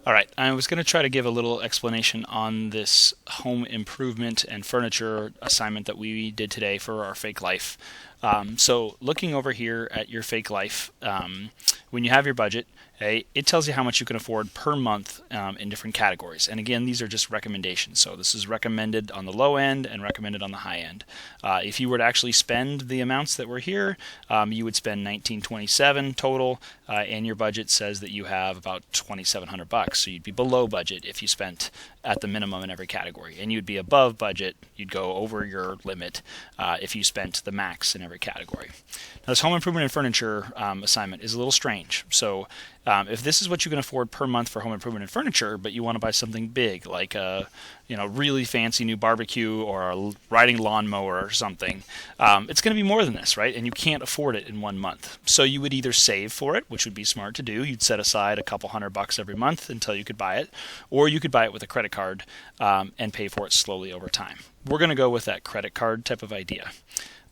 All right, I was going to try to give a little explanation on this home improvement and furniture assignment that we did today for our fake life. So looking over here at your fake life, when you have your budget, it tells you how much you can afford per month in different categories. And again, these are just recommendations. So this is recommended on the low end and recommended on the high end. If you were to actually spend the amounts that were here, you would spend $1927 total, and your budget says that you have about $2,700. So you'd be below budget if you spent at the minimum in every category, and you'd be above budget. You'd go over your limit if you spent the max in every category. Now, this home improvement and furniture assignment is a little strange. So if this is what you can afford per month for home improvement and furniture, but you want to buy something big like a really fancy new barbecue or a riding lawnmower or something, it's going to be more than this, right? And you can't afford it in 1 month. So you would either save for it, which would be smart to do. You'd set aside a couple $100 every month until you could buy it, or you could buy it with a credit card and pay for it slowly over time. We're going to go with that credit card type of idea.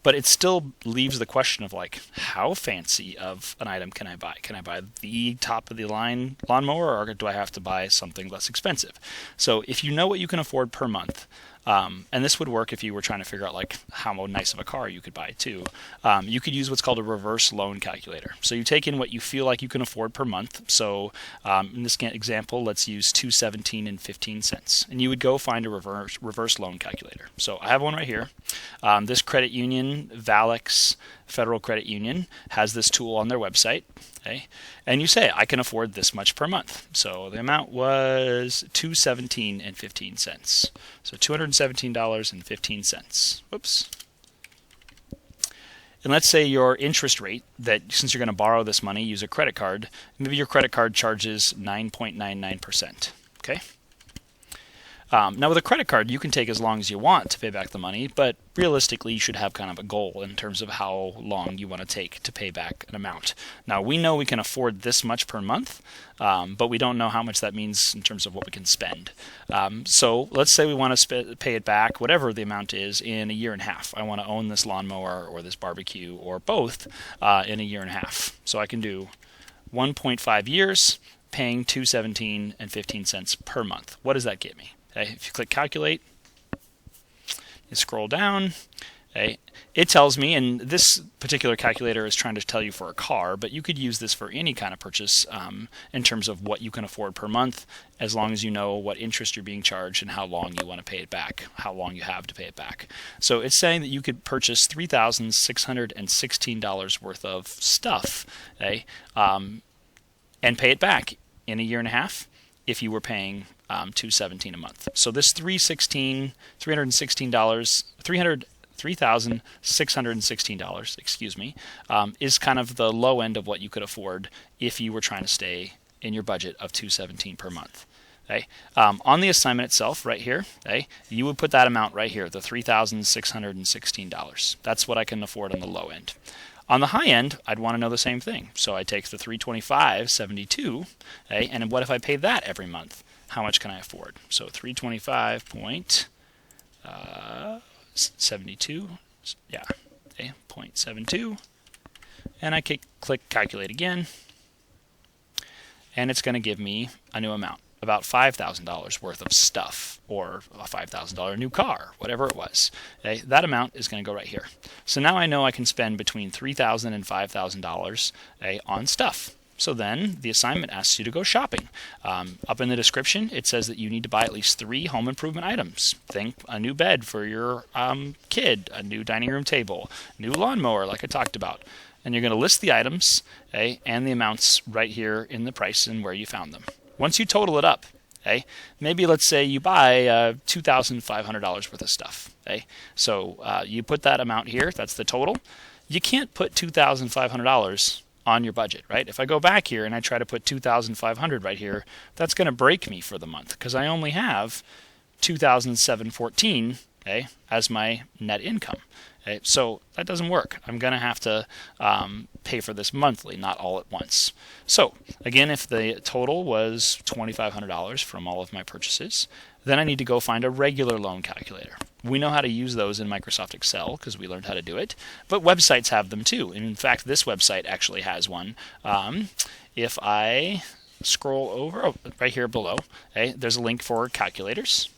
But it still leaves the question of how fancy of an item can I buy? Can I buy the top of the line lawnmower, or do I have to buy something less expensive? So if you know what you can afford per month, and this would work if you were trying to figure out how nice of a car you could buy too. You could use what's called a reverse loan calculator. So you take in what you feel like you can afford per month. So in this example, let's use $217 and 15 cents, and you would go find a reverse loan calculator. So I have one right here. This credit union, Valex Federal Credit Union, has this tool on their website. Okay? And you say, I can afford this much per month. So the amount was $217 and 15 cents. So $217.15. Whoops. And let's say your interest rate, that since you're going to borrow this money, use a credit card, maybe your credit card charges 9.99%. Okay? Now with a credit card, you can take as long as you want to pay back the money, but realistically you should have kind of a goal in terms of how long you want to take to pay back an amount. Now we know we can afford this much per month, but we don't know how much that means in terms of what we can spend. So let's say we want to pay it back, whatever the amount is, in a year and a half. I want to own this lawnmower or this barbecue or both in a year and a half. So I can do 1.5 years paying $217 and 15 cents per month. What does that get me? Okay, if you click calculate, you scroll down, okay, it tells me, and this particular calculator is trying to tell you for a car, but you could use this for any kind of purchase in terms of what you can afford per month, as long as you know what interest you're being charged and how long you want to pay it back, how long you have to pay it back. So it's saying that you could purchase $3,616 worth of stuff, okay, and pay it back in a year and a half if you were paying $217 a month. So this $3,616, excuse me, is kind of the low end of what you could afford if you were trying to stay in your budget of $217 per month. Okay. On the assignment itself, right here, okay, you would put that amount right here, the $3,616. That's what I can afford on the low end. On the high end, I'd want to know the same thing. So I take the $325.72, okay, and what if I pay that every month? How much can I afford? So 325.72, yeah, okay, 0.72, and I click calculate again, and it's going to give me a new amount, about $5,000 worth of stuff, or a $5,000 new car, whatever it was. Okay, that amount is going to go right here. So now I know I can spend between $3,000 and $5,000 on stuff. So then the assignment asks you to go shopping. Up in the description, it says that you need to buy at least 3 home improvement items. Think a new bed for your kid, a new dining room table, new lawnmower like I talked about. And you're going to list the items, okay, and the amounts right here in the price and where you found them. Once you total it up, okay, maybe let's say you buy $2,500 worth of stuff. Okay, so you put that amount here, that's the total. You can't put $2,500 on your budget, right? If I go back here and I try to put $2,500 right here, that's going to break me for the month because I only have $2,714, okay, as my net income. Okay, so that doesn't work. I'm going to have to pay for this monthly, not all at once. So again, if the total was $2,500 from all of my purchases, then I need to go find a regular loan calculator. We know how to use those in Microsoft Excel because we learned how to do it, but websites have them too. And in fact, this website actually has one. If I scroll over, right here below, okay, there's a link for calculators.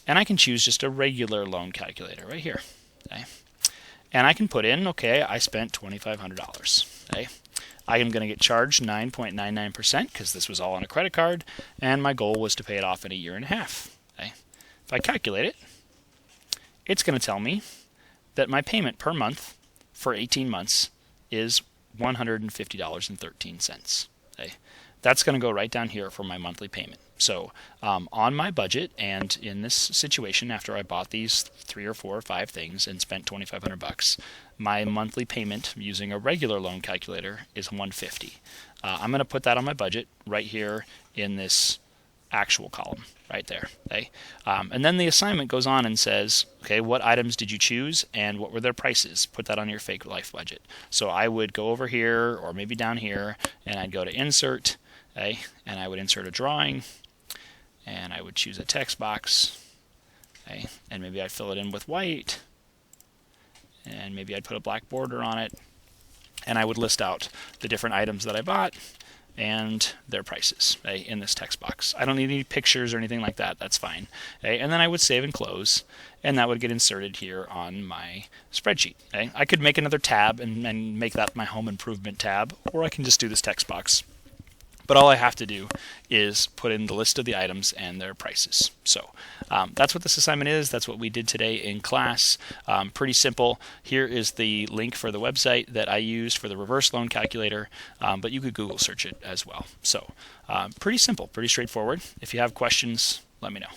And I can choose just a regular loan calculator right here. Okay? And I can put in, okay, I spent $2,500. Okay? I am going to get charged 9.99% because this was all on a credit card, and my goal was to pay it off in a year and a half. Okay? If I calculate it, it's going to tell me that my payment per month for 18 months is $150.13. Okay? That's going to go right down here for my monthly payment. So on my budget, and in this situation, after I bought these 3 or 4 or 5 things and spent $2,500, my monthly payment using a regular loan calculator is $150. I'm going to put that on my budget right here in this actual column right there. Okay? And then the assignment goes on and says, okay, what items did you choose and what were their prices? Put that on your Fake Life budget. So I would go over here or maybe down here, and I'd go to Insert, okay, and I would insert a drawing, and I would choose a text box, okay, and maybe I'd fill it in with white, and maybe I'd put a black border on it, and I would list out the different items that I bought and their prices, okay, in this text box. I don't need any pictures or anything like that. That's fine. Okay? And then I would save and close, and that would get inserted here on my spreadsheet. Okay? I could make another tab and make that my home improvement tab, or I can just do this text box. But all I have to do is put in the list of the items and their prices. So that's what this assignment is. That's what we did today in class. Pretty simple. Here is the link for the website that I used for the reverse loan calculator, but you could Google search it as well. So pretty simple, pretty straightforward. If you have questions, let me know.